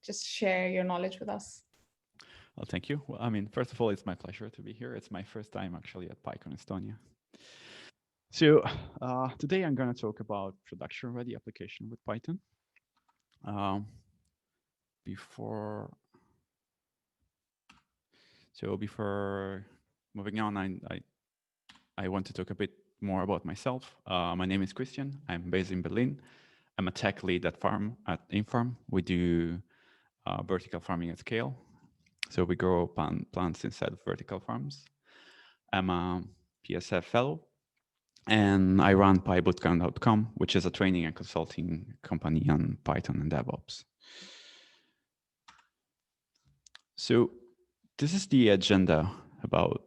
just share your knowledge with us. Well, thank you. Well, I mean, first of all, it's my pleasure to be here. It's my first time actually at PyCon Estonia. So today I'm going to talk about production-ready application with Python. Before moving on, I want to talk a bit more about myself. My name is Christian. I'm based in Berlin. I'm a tech lead at Infarm. We do vertical farming at scale. So we grow plants inside of vertical farms. I'm a PSF fellow, and I run pybootcamp.com, which is a training and consulting company on Python and DevOps. So this is the agenda about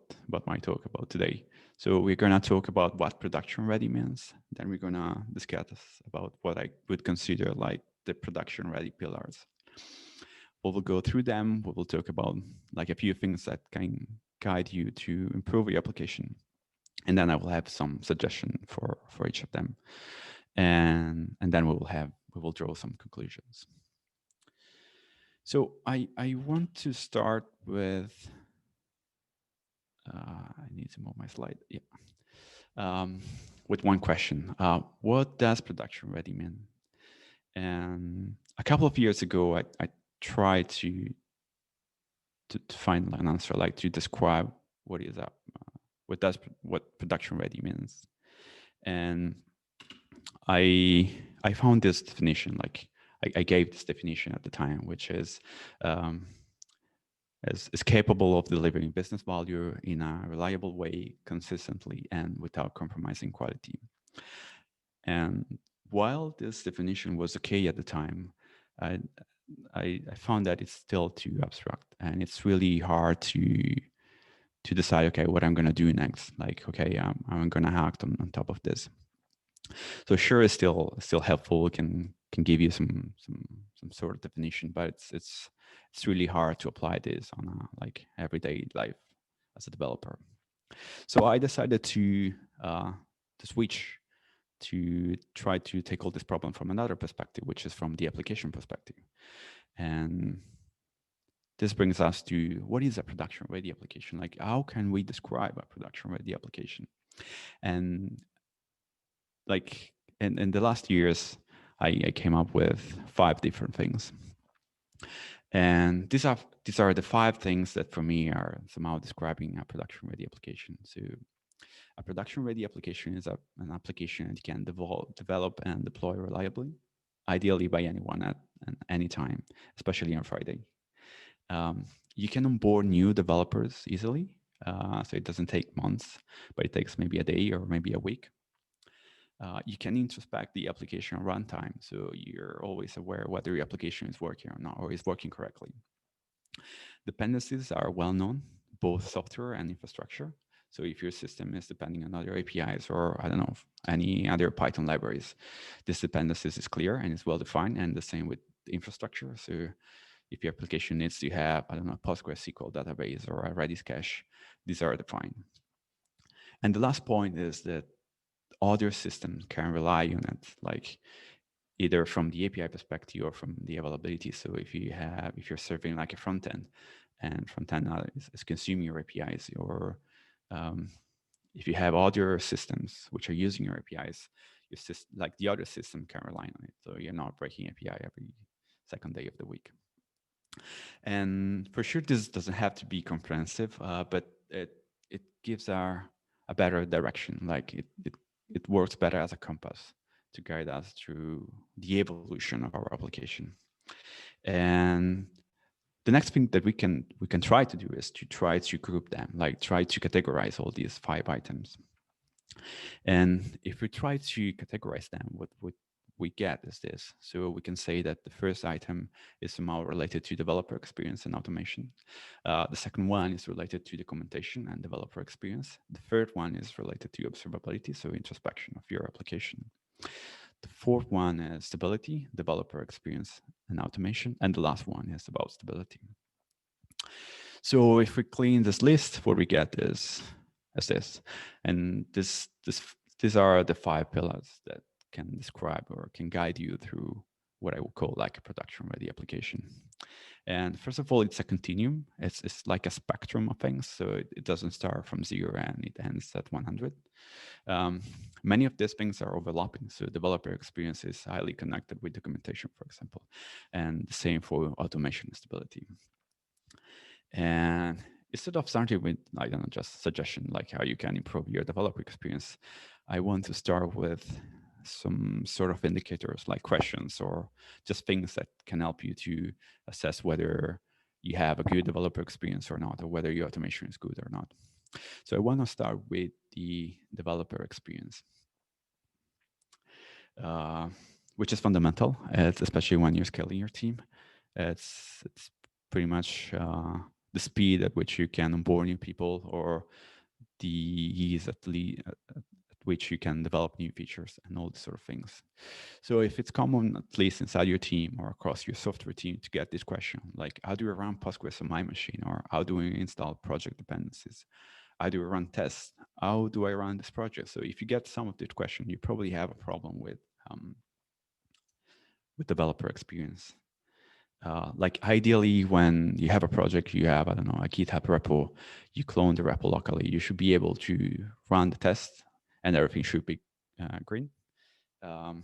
my talk about today. So we're going to talk about what production ready means. Then we're going to discuss about what I would consider like the production ready pillars. We will go through them. We will talk about like a few things that can guide you to improve your application. And then I will have some suggestion for each of them. And then we will draw some conclusions. So I want to start with, I need to move my slide. Yeah. With one question. What does production ready mean? And a couple of years ago, I tried to find an answer, like to describe what is that, what production ready means. And I found this definition, like I gave this definition at the time, which is is capable of delivering business value in a reliable way, consistently, and without compromising quality. And while this definition was okay at the time, I found that it's still too abstract, and it's really hard to decide, okay, what I'm going to do next. Like, okay, I'm going to act on top of this. So sure, is still helpful. Can give you some sort of definition, but it's really hard to apply this on a like everyday life as a developer. So I decided to switch to try to tackle this problem from another perspective, which is from the application perspective. And this brings us to what is a production-ready application? Like, how can we describe a production-ready application? And like in the last years, I came up with 5 different things. And these are the 5 things that for me are somehow describing a production-ready application. So a production-ready application is an application that can develop and deploy reliably, ideally by anyone at any time, especially on Friday. You can onboard new developers easily, so it doesn't take months, but it takes maybe a day or maybe a week. You can introspect the application runtime, so you're always aware whether your application is working or not, or is working correctly. Dependencies are well known, both software and infrastructure. So if your system is depending on other APIs or, I don't know, any other Python libraries, this dependencies is clear and is well defined, and the same with the infrastructure. So if your application needs to have, I don't know, PostgreSQL database or a Redis cache, these are defined. And the last point is that other systems can rely on it, like either from the API perspective or from the availability. So if you're serving like a front end and front end is consuming your APIs, or if you have other systems which are using your APIs, your system, like the other system, can rely on it. So you're not breaking API every second day of the week. And for sure, this doesn't have to be comprehensive, but it gives a better direction. Like it works better as a compass to guide us through the evolution of our application. And the next thing that we can try to do is to try to group them, like try to categorize all these 5 items. And if we try to categorize them, what we get is this. So we can say that the first item is somehow related to developer experience and automation. The second one is related to documentation and developer experience. The third one is related to observability, so introspection of your application. The fourth one is stability, developer experience and automation. And the last one is about stability. So if we clean this list, what we get is this. And these are the 5 pillars that can describe or can guide you through what I would call like a production-ready application. And first of all, it's a continuum. It's like a spectrum of things. So it doesn't start from 0 and it ends at 100. Um, Many of these things are overlapping. So developer experience is highly connected with documentation, for example, and the same for automation and stability. And instead of starting with, I don't know, just suggestion like how you can improve your developer experience, I want to start with some sort of indicators like questions or just things that can help you to assess whether you have a good developer experience or not, or whether your automation is good or not. So I want to start with the developer experience, uh, which is fundamental, especially when you're scaling your team. It's pretty much the speed at which you can onboard new people, or the ease at which you can develop new features and all these sort of things. So if it's common, at least inside your team or across your software team, to get this question, like how do I run Postgres on my machine, or how do I install project dependencies? How do I run tests? How do I run this project? So if you get some of this question, you probably have a problem with developer experience. Like ideally, when you have a project, you have, I don't know, a GitHub repo, you clone the repo locally. You should be able to run the test and everything should be green. Um,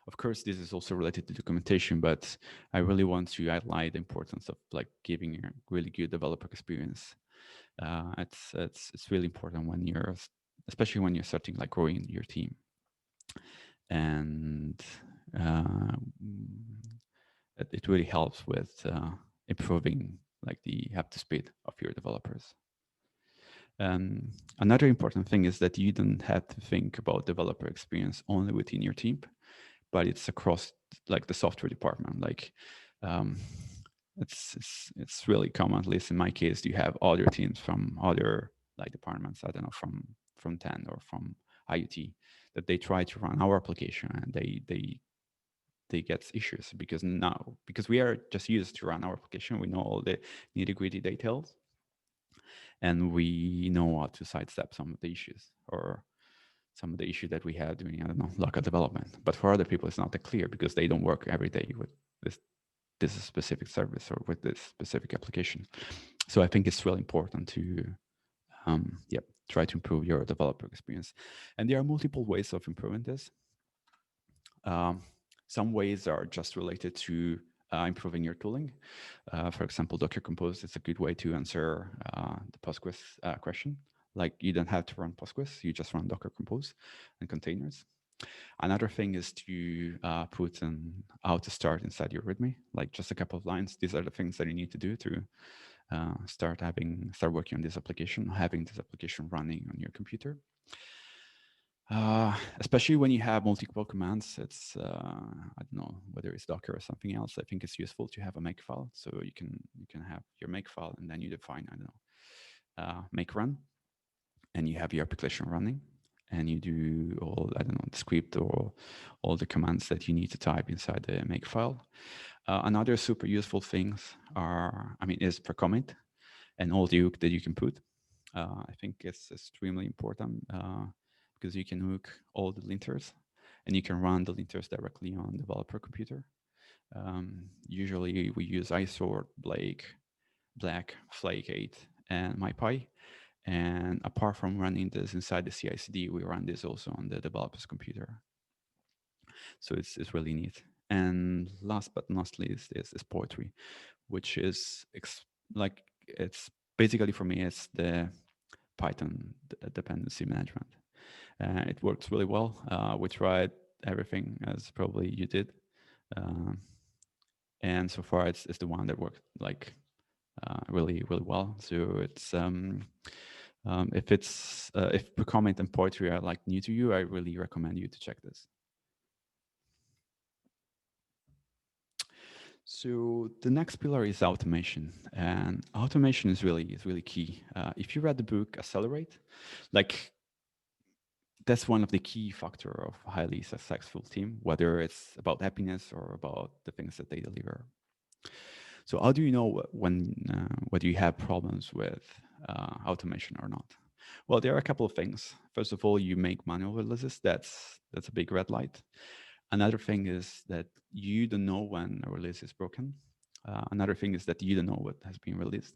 of course, this is also related to documentation, but I really want to highlight the importance of like giving a really good developer experience. It's really important when you're, especially when you're starting like growing your team. And it really helps with improving like the up to speed of your developers. Another important thing is that you don't have to think about developer experience only within your team, but it's across like the software department. Like um, it's really common, at least in my case, you have other teams from other like departments, I don't know, from 10 or from IoT, that they try to run our application and they get issues because we are just used to run our application. We know all the nitty-gritty details, and we know how to sidestep some of the issues or some of the issues that we had during, I don't know, local development. But for other people, it's not that clear because they don't work every day with this specific service or with this specific application. So I think it's really important to try to improve your developer experience. And there are multiple ways of improving this. Some ways are just related to improving your tooling. For example, Docker Compose is a good way to answer the Postgres question. Like you don't have to run Postgres, you just run Docker Compose and containers. Another thing is to put an how to start inside your README, like just a couple of lines. These are the things that you need to do to start working on this application, having this application running on your computer. Especially when you have multiple commands, it's I don't know whether it's Docker or something else. I think it's useful to have a make file, so you can have your make file and then you define, I don't know, make run, and you have your application running, and you do all, I don't know, the script or all the commands that you need to type inside the make file. Another super useful things is per commit and all the hook that you can put. I think it's extremely important because you can hook all the linters and you can run the linters directly on developer computer. Usually we use iSort, Black, Flake 8, and MyPy. And apart from running this inside the CI/CD, we run this also on the developer's computer. So it's really neat. And last but not least is Poetry, which is it's basically for me, it's the Python dependency management. It works really well. We tried everything as probably you did. And so far it's the one that worked like really, really well. So it's if Comment and Poetry are like new to you, I really recommend you to check this. So the next pillar is automation, and automation is really key. If you read the book Accelerate, like that's one of the key factor of a highly successful team, whether it's about happiness or about the things that they deliver. So how do you know when whether you have problems with automation or not? Well, there are a couple of things. First of all, you make manual releases. That's a big red light. Another thing is that you don't know when a release is broken. Another thing is that you don't know what has been released.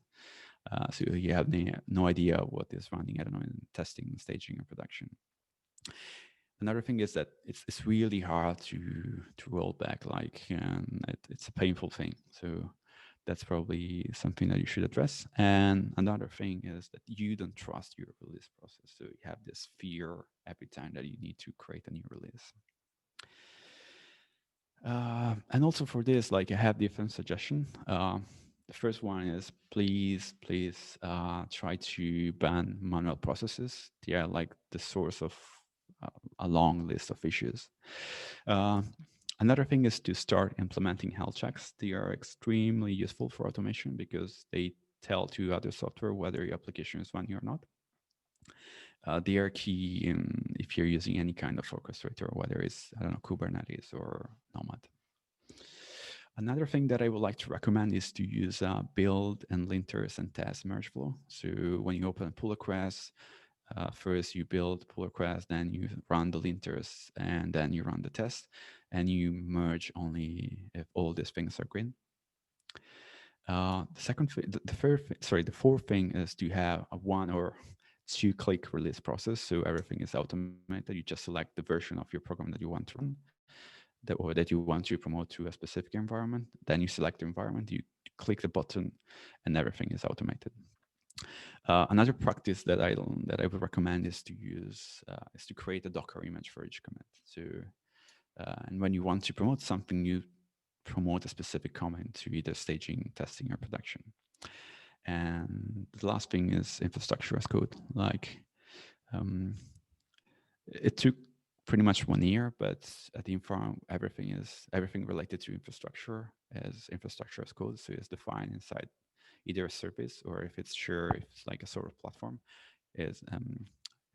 So you have no idea what is running, I don't know, in testing, staging, and production. Another thing is that it's really hard to roll back, like, and it's a painful thing. So that's probably something that you should address. And another thing is that you don't trust your release process. So you have this fear every time that you need to create a new release. And also for this, like, I have different suggestions. The first one is please try to ban manual processes. They are like the source of a long list of issues. Uh, Another thing is to start implementing health checks. They are extremely useful for automation because they tell to other software whether your application is running or not. They are key if you're using any kind of orchestrator, whether it's, I don't know, Kubernetes or Nomad. Another thing that I would like to recommend is to use build and linters and test merge flow. So when you open a pull request, first you build pull request, then you run the linters, and then you run the test, and you merge only if all these things are green. The fourth thing is to have a 1 or 2 click release process. So everything is automated. You just select the version of your program that you want to run, or that you want to promote to a specific environment. Then you select the environment, you click the button, and everything is automated. Another practice that I would recommend is to create a Docker image for each commit. So, and when you want to promote something, you promote a specific comment to either staging, testing, or production. And the last thing is infrastructure as code. Like, it took pretty much 1 year, but at the Inform, everything related to infrastructure as infrastructure as code. So it's defined inside either a service, or if it's if it's like a sort of platform, is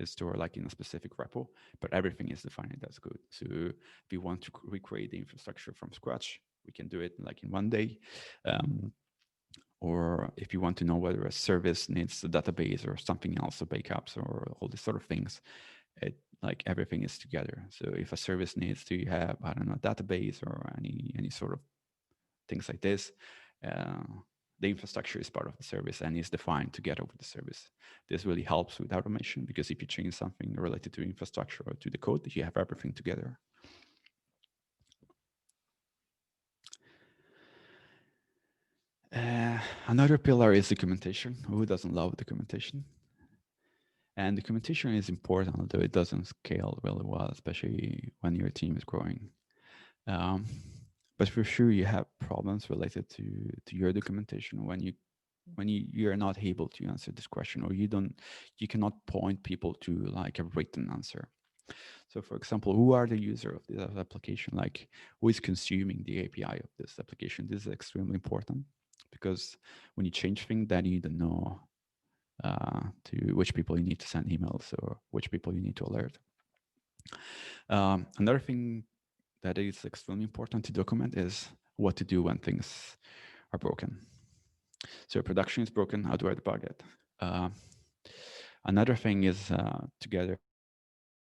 stored like in a specific repo, but everything is defined as code. So if we want to recreate the infrastructure from scratch, we can do it like in 1 day. Or if you want to know whether a service needs a database or something else, or backups or all these sort of things, like everything is together. So if a service needs to have, I don't know, a database or any sort of things like this, the infrastructure is part of the service and is defined together with the service. This really helps with automation, because if you change something related to infrastructure or to the code, you have everything together. Another pillar is documentation. Who doesn't love documentation? And documentation is important, although it doesn't scale really well, especially when your team is growing. But for sure, you have problems related to your documentation when you're not able to answer this question, or you cannot point people to like a written answer. So for example, who are the user of this application? Like, who is consuming the API of this application? This is extremely important, because when you change things, then you don't know to which people you need to send emails or which people you need to alert. Another thing that is extremely important to document is what to do when things are broken. So production is broken, how do I debug it? Another thing is together,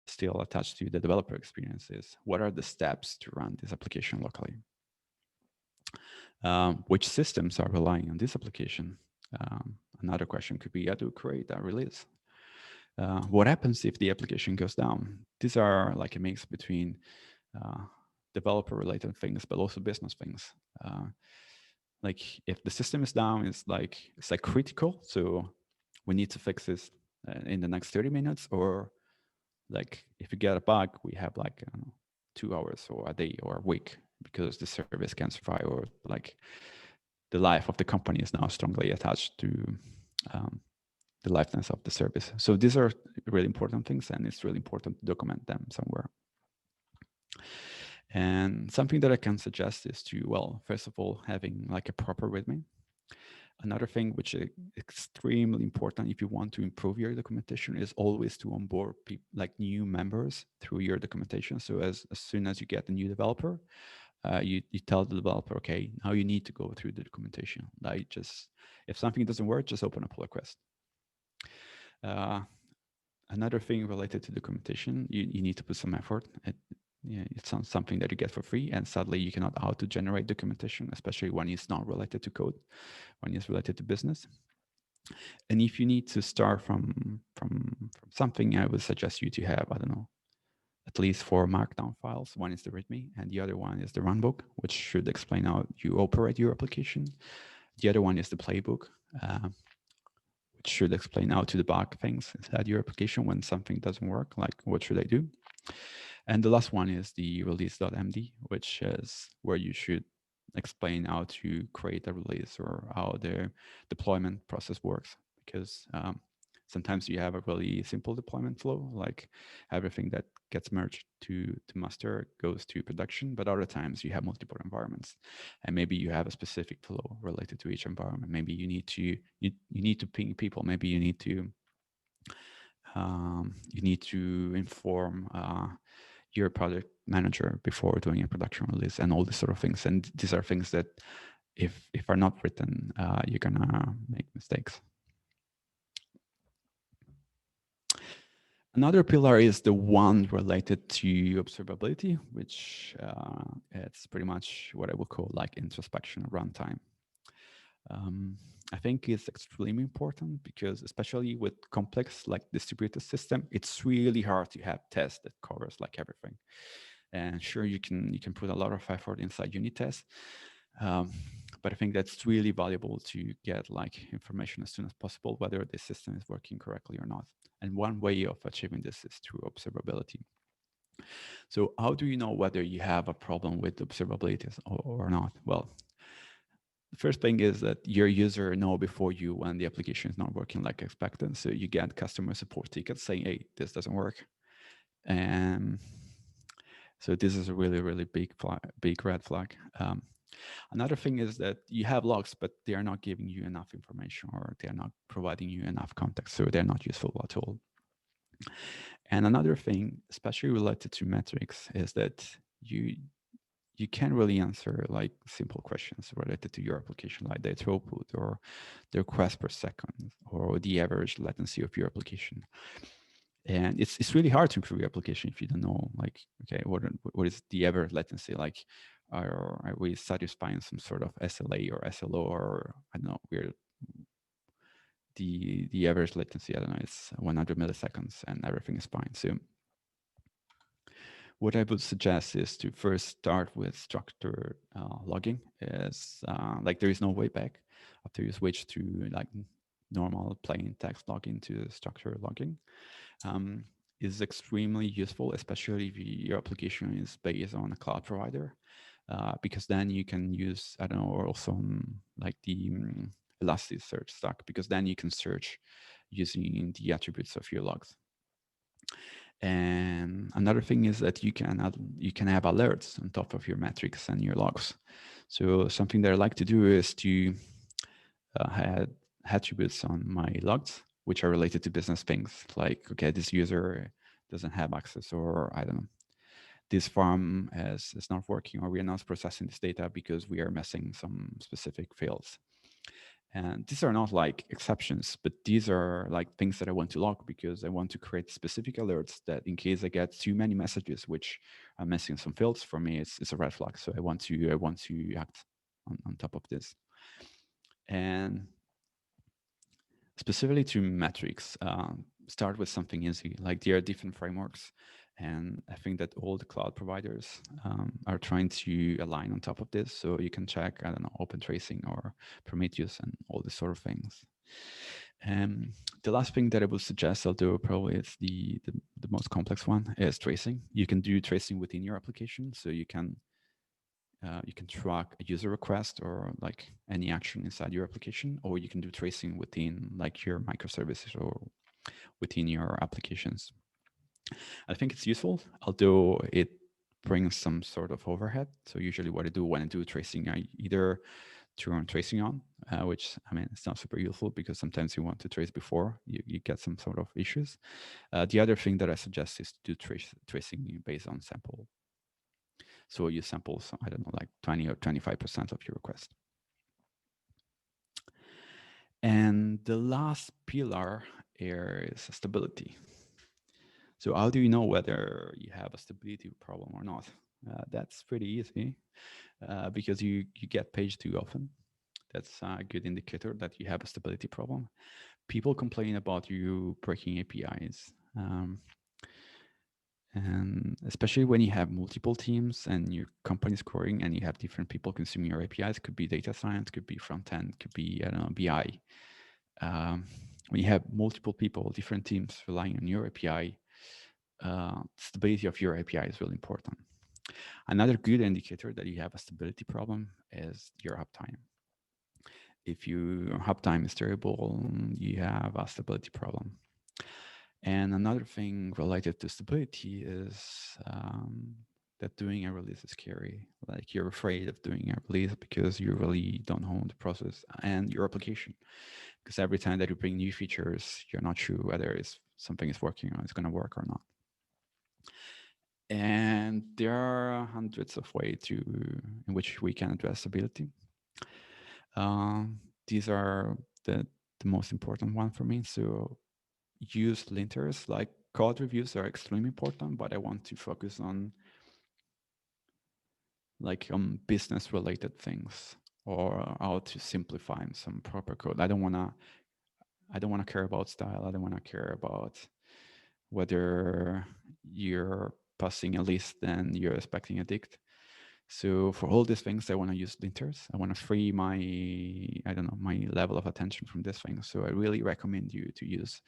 still attached to the developer experience, is what are the steps to run this application locally? Which systems are relying on this application? Another question could be how to create a release. What happens if the application goes down? These are like a mix between developer-related things, but also business things. Like if the system is down, it's like critical, so we need to fix this in the next 30 minutes, or like if you get a bug, we have like, I don't know, 2 hours or a day or a week, because the service can survive, or like the life of the company is now strongly attached to the lifetime of the service. So these are really important things, and it's really important to document them somewhere. And something that I can suggest is to, well, first of all, having like a proper README. Another thing which is extremely important if you want to improve your documentation is always to onboard like new members through your documentation. So as soon as you get a new developer, you tell the developer, okay, now you need to go through the documentation. Like, just if something doesn't work, just open a pull request. Another thing related to documentation, you need to put some effort. Yeah, it's not something that you get for free, and sadly, you cannot auto-generate documentation, especially when it's not related to code, when it's related to business. And if you need to start from something, I would suggest you to have, I don't know, at least 4 markdown files. One is the README, and the other one is the runbook, which should explain how you operate your application. The other one is the playbook, which should explain how to debug things inside your application when something doesn't work, like what should I do? And the last one is the release.md, which is where you should explain how to create a release or how the deployment process works. Because sometimes you have a really simple deployment flow, like everything that gets merged to master goes to production, but other times you have multiple environments, and maybe you have a specific flow related to each environment. Maybe you need to you need to ping people. Maybe you need to inform your project manager before doing a production release and all these sort of things. And these are things that if are not written, you're gonna make mistakes. Another pillar is the one related to observability, which it's pretty much what I would call like introspection runtime. I think it's extremely important because especially with complex like distributed system, it's really hard to have tests that covers like everything. And sure, you can put a lot of effort inside unit tests, but I think that's really valuable to get like information as soon as possible, whether the system is working correctly or not. And one way of achieving this is through observability. So how do you know whether you have a problem with observability or not? Well, the first thing is that your user know before you when the application is not working like expected. So you get customer support tickets saying, hey, this doesn't work. And so this is a really, really big red flag. Another thing is that you have logs, but they are not giving you enough information or they are not providing you enough context. So they're not useful at all. And another thing, especially related to metrics, is that you can't really answer like simple questions related to your application, like the throughput or the request per second or the average latency of your application. And it's really hard to improve your application if you don't know, like, okay, what is the average latency? Like, are we satisfying some sort of SLA or SLO or I don't know, we're the average latency, I don't know, it's 100 milliseconds and everything is fine. So what I would suggest is to first start with structured logging. Is like there is no way back after you switch to like normal plain text logging to structured logging. Is extremely useful, especially if your application is based on a cloud provider, because then you can use, I don't know, or also like the Elasticsearch stack, because then you can search using the attributes of your logs. And another thing is that you can have alerts on top of your metrics and your logs. So something that I like to do is to add attributes on my logs, which are related to business things, like, okay, this user doesn't have access, or I don't know, this farm is not working, or we are not processing this data because we are missing some specific fields. And these are not like exceptions, but these are like things that I want to log because I want to create specific alerts that in case I get too many messages which are missing some fields, for me it's a red flag. So I want to act on top of this. And specifically to metrics, start with something easy. Like there are different frameworks, and I think that all the cloud providers are trying to align on top of this. So you can check, I don't know, Open Tracing or Prometheus and all these sort of things. The last thing that I would suggest, although probably it's the most complex one, is tracing. You can do tracing within your application, so you can track a user request or like any action inside your application, or you can do tracing within like your microservices or within your applications. I think it's useful, although it brings some sort of overhead. So usually what I do when I do tracing, I either turn tracing on, which, I mean, it's not super useful because sometimes you want to trace before you get some sort of issues. The other thing that I suggest is to do tracing based on sample. So you sample, I don't know, like 20 or 25% of your request. And the last pillar is stability. So how do you know whether you have a stability problem or not? That's pretty easy because you get paged too often. That's a good indicator that you have a stability problem. People complain about you breaking APIs. And especially when you have multiple teams and your company is growing and you have different people consuming your APIs, could be data science, could be front end, could be, I don't know, BI. When you have multiple people, different teams relying on your API, stability of your API is really important. Another good indicator that you have a stability problem is your uptime. If your uptime is terrible, you have a stability problem. And another thing related to stability is that doing a release is scary. Like you're afraid of doing a release because you really don't own the process and your application. Because every time that you bring new features, you're not sure whether something is working or it's going to work or not. And there are hundreds of ways in which we can address stability. These are the most important one for me. So use linters. Like code reviews are extremely important, but I want to focus on business related things or how to simplify some proper code. I don't want to care about style. I don't want to care about whether you're passing a list and you're expecting a dict. So for all these things, I want to use linters. I want to free my level of attention from this thing. So I really recommend you to use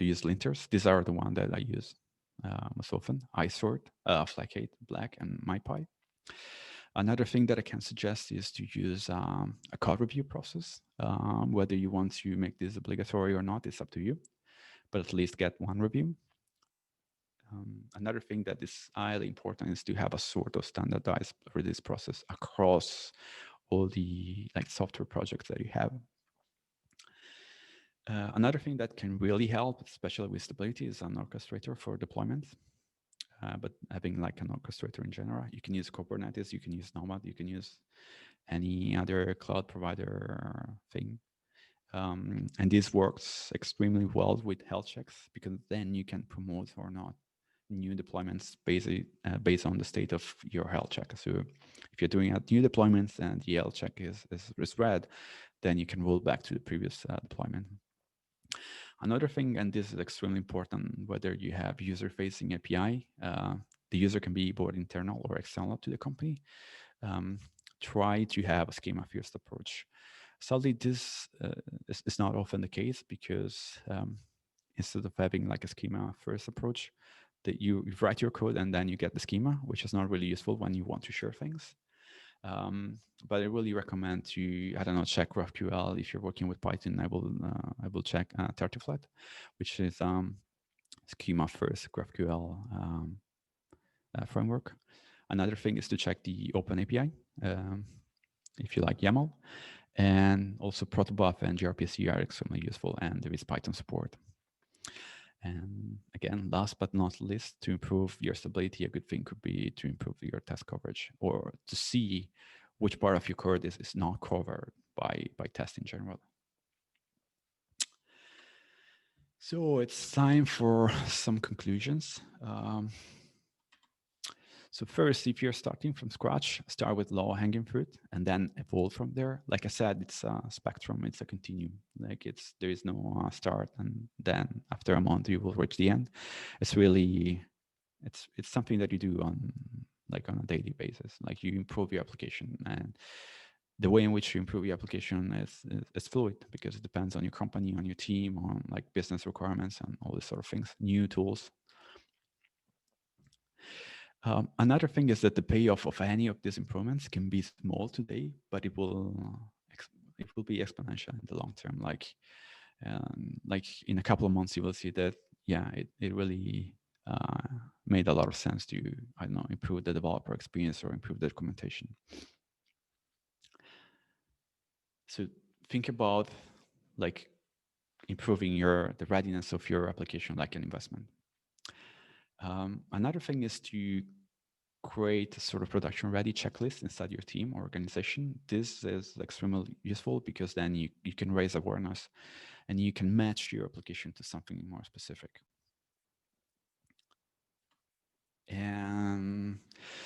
linters. These are the one that I use most often. iSort, Flaccate, Black, and MyPy. Another thing that I can suggest is to use a code review process. Whether you want to make this obligatory or not, it's up to you, but at least get one review. Another thing that is highly important is to have a sort of standardized release process across all the software projects that you have. Another thing that can really help, especially with stability, is an orchestrator for deployment. But having an orchestrator in general, you can use Kubernetes, you can use Nomad, you can use any other cloud provider thing. And this works extremely well with health checks because then you can promote or not new deployments based on the state of your health check. So if you're doing a new deployments and the health check is red, then you can roll back to the previous deployment. Another thing, and this is extremely important, whether you have user-facing API, the user can be both internal or external to the company. Try to have a schema-first approach. Sadly, this is not often the case because instead of having a schema-first approach, that you write your code and then you get the schema, which is not really useful when you want to share things. But I really recommend to, check GraphQL. If you're working with Python, I will check Tartiflat, which is schema first GraphQL framework. Another thing is to check the Open API if you like YAML, and also protobuf and gRPC are extremely useful, and there is Python support. And again, last but not least, to improve your stability, a good thing could be to improve your test coverage or to see which part of your code is not covered by tests in general. So it's time for some conclusions. So first, if you're starting from scratch, start with low-hanging fruit and then evolve from there. Like I said, it's a spectrum, it's a continuum. There is no start and then after a month you will reach the end. It's really, it's something that you do on a daily basis. You improve your application, and the way in which you improve your application is fluid because it depends on your company, on your team, on business requirements and all these sort of things, new tools. Another thing is that the payoff of any of these improvements can be small today, but it will be exponential in the long term. In a couple of months, you will see that it really made a lot of sense to improve the developer experience or improve the documentation. So think about improving the readiness of your application like an investment. Another thing is to create a sort of production ready checklist inside your team or organization. This is extremely useful because then you can raise awareness and you can match your application to something more specific. And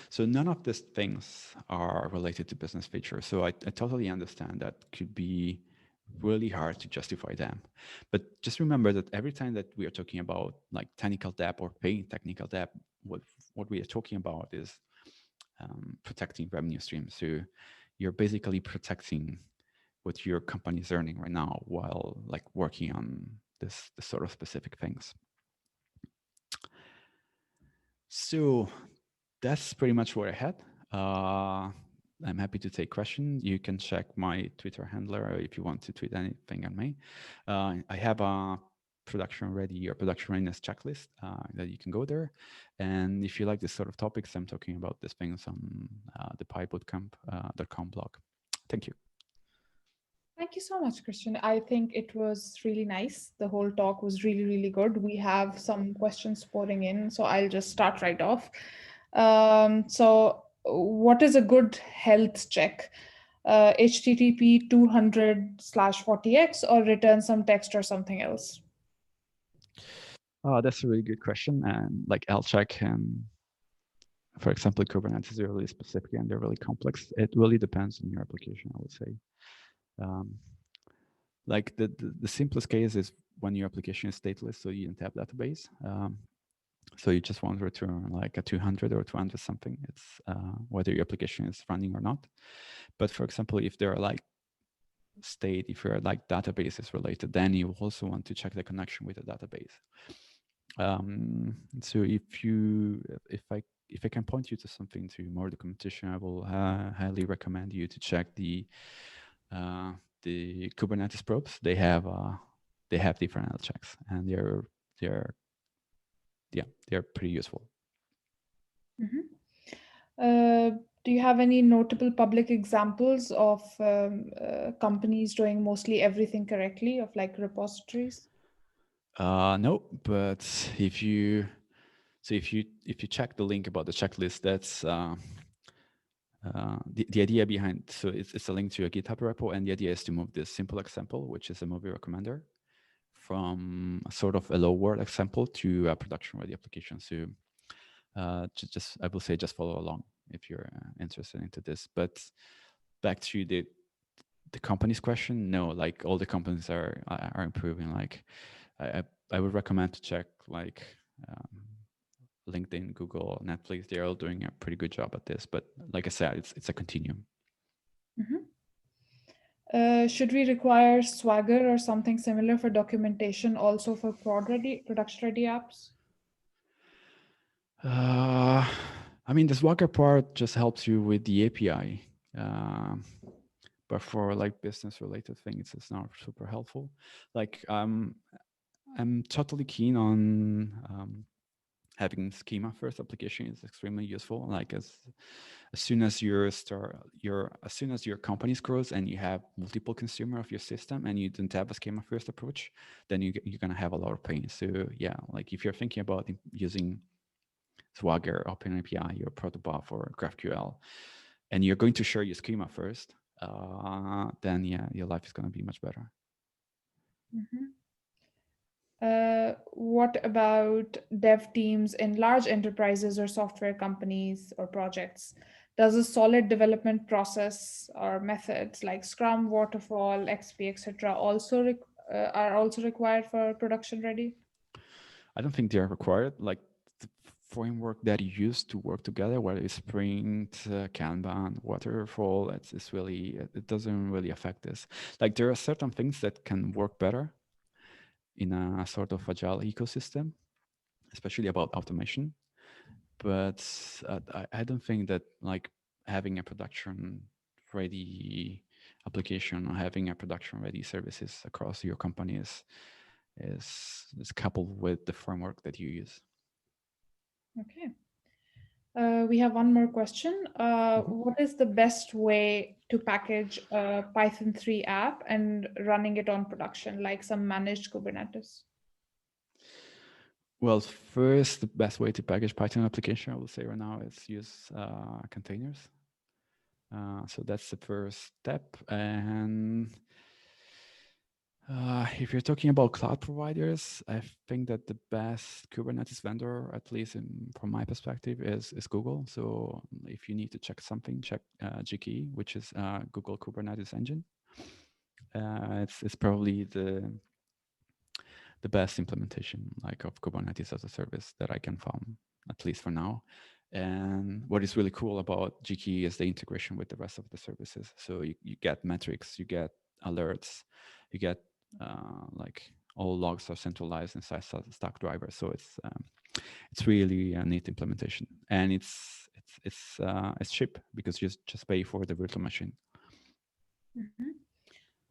so none of these things are related to business features. So I totally understand that could be really hard to justify them. But just remember that every time that we are talking about like technical debt or paying technical debt, what we are talking about is protecting revenue streams. So you're basically protecting what your company is earning right now while like working on this sort of specific things. So that's pretty much what I had. I'm happy to take questions. You can check my Twitter handler if you want to tweet anything at me. I have a production ready or production readiness checklist that you can go there. And if you like this sort of topics, I'm talking about these things on the pybootcamp.com blog. Thank you. Thank you so much, Christian. I think it was really nice. The whole talk was really, really good. We have some questions pouring in, so I'll just start right off. So, what is a good health check? HTTP 200/40x or return some text or something else? That's a really good question. And like LCheck and, for example, Kubernetes are really specific and they're really complex. It really depends on your application, I would say. Like the simplest case is when your application is stateless, so you don't have database. So you just want to return like a 200 or 200 something. It's whether your application is running or not. But for example, if there are like if you're like databases related, then you also want to check the connection with the database. So if I can point you to something to more documentation, I will highly recommend you to check the Kubernetes probes. They have different health checks, and they're pretty useful. Mm-hmm. Do you have any notable public examples of companies doing mostly everything correctly, of like repositories? No, but if you check the link about the checklist, that's the idea behind. So it's a link to a GitHub repo, and the idea is to move this simple example, which is a movie recommender, from a sort of a hello world example to a production ready application. So just I will say just follow along if you're interested into this. But back to the company's question, no, like all the companies are improving. Like I would recommend to check like LinkedIn, Google, Netflix. They're all doing a pretty good job at this. But like I said, it's a continuum. Mm-hmm. Should we require Swagger or something similar for documentation also for production ready apps? I mean, the Swagger part just helps you with the API. But for like business related things, it's not super helpful. Like I'm totally keen on having schema first application is extremely useful. Like as soon as your company grows and you have multiple consumer of your system and you don't have a schema first approach, then you're gonna have a lot of pain. So yeah, like if you're thinking about using Swagger, OpenAPI, or Protobuf, or GraphQL, and you're going to share your schema first, then yeah, your life is going to be much better. Mm-hmm. What about dev teams in large enterprises or software companies or projects? Does a solid development process or methods like Scrum, Waterfall, XP, etc., are also required for production ready? I don't think they are required. Like the framework that you use to work together, whether it's Sprint, Kanban, Waterfall, it's really, it doesn't really affect this. Like there are certain things that can work better in a sort of agile ecosystem, especially about automation. But I don't think that like having a production ready application or having a production ready services across your company is coupled with the framework that you use. Okay. We have one more question. What is the best way to package a Python 3 app and running it on production, like some managed Kubernetes? Well, first, the best way to package Python application, I would say right now, is use containers. So that's the first step. And If you're talking about cloud providers, I think that the best Kubernetes vendor, at least from my perspective, is Google. So if you need to check something, check GKE, which is Google Kubernetes engine. It's probably the best implementation like of Kubernetes as a service that I can find, at least for now. And what is really cool about GKE is the integration with the rest of the services. So you get metrics, you get alerts, you get like all logs are centralized inside Stackdriver. So it's really a neat implementation, and it's cheap because you just pay for the virtual machine.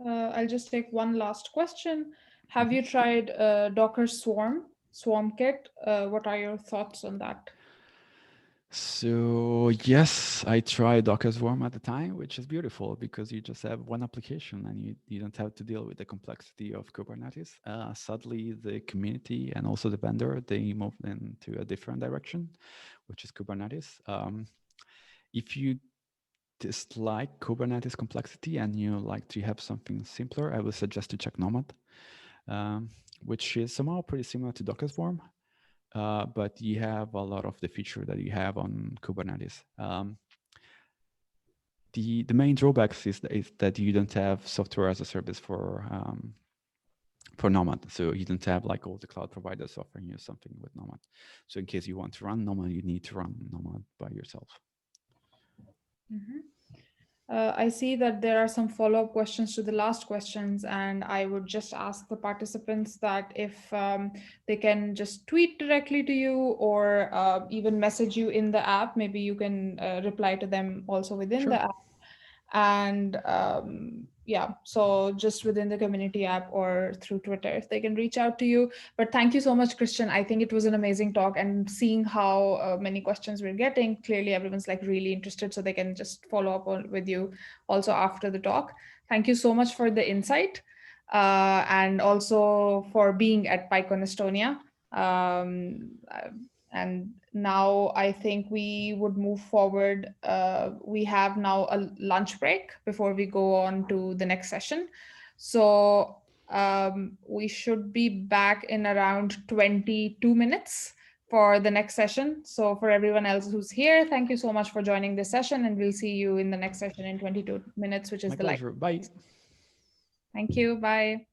I'll just take one last question. Have you tried Docker SwarmKit? What are your thoughts on that? So yes, I tried Docker Swarm at the time, which is beautiful because you just have one application and you don't have to deal with the complexity of Kubernetes. Sadly, the community and also the vendor, they moved into a different direction, which is Kubernetes. If you dislike Kubernetes complexity and you like to have something simpler, I would suggest to check Nomad, which is somehow pretty similar to Docker Swarm. But you have a lot of the feature that you have on Kubernetes. The main drawbacks is that you don't have software as a service for Nomad. So you don't have like all the cloud providers offering you something with Nomad. So in case you want to run Nomad, you need to run Nomad by yourself. I see that there are some follow-up questions to the last questions, and I would just ask the participants that if they can just tweet directly to you or even message you in the app, maybe you can reply to them also within the app. And yeah, so just within the community app or through Twitter, if they can reach out to you. But thank you so much, Christian. I think it was an amazing talk, and seeing how many questions we're getting, clearly everyone's like really interested, so they can just follow up with you also after the talk. Thank you so much for the insight, and also for being at PyCon Estonia. And now I think we would move forward. We have now a lunch break before we go on to the next session. So we should be back in around 22 minutes for the next session. So for everyone else who's here, thank you so much for joining this session, and we'll see you in the next session in 22 minutes, which is My the live. pleasure. Bye. Thank you. Bye.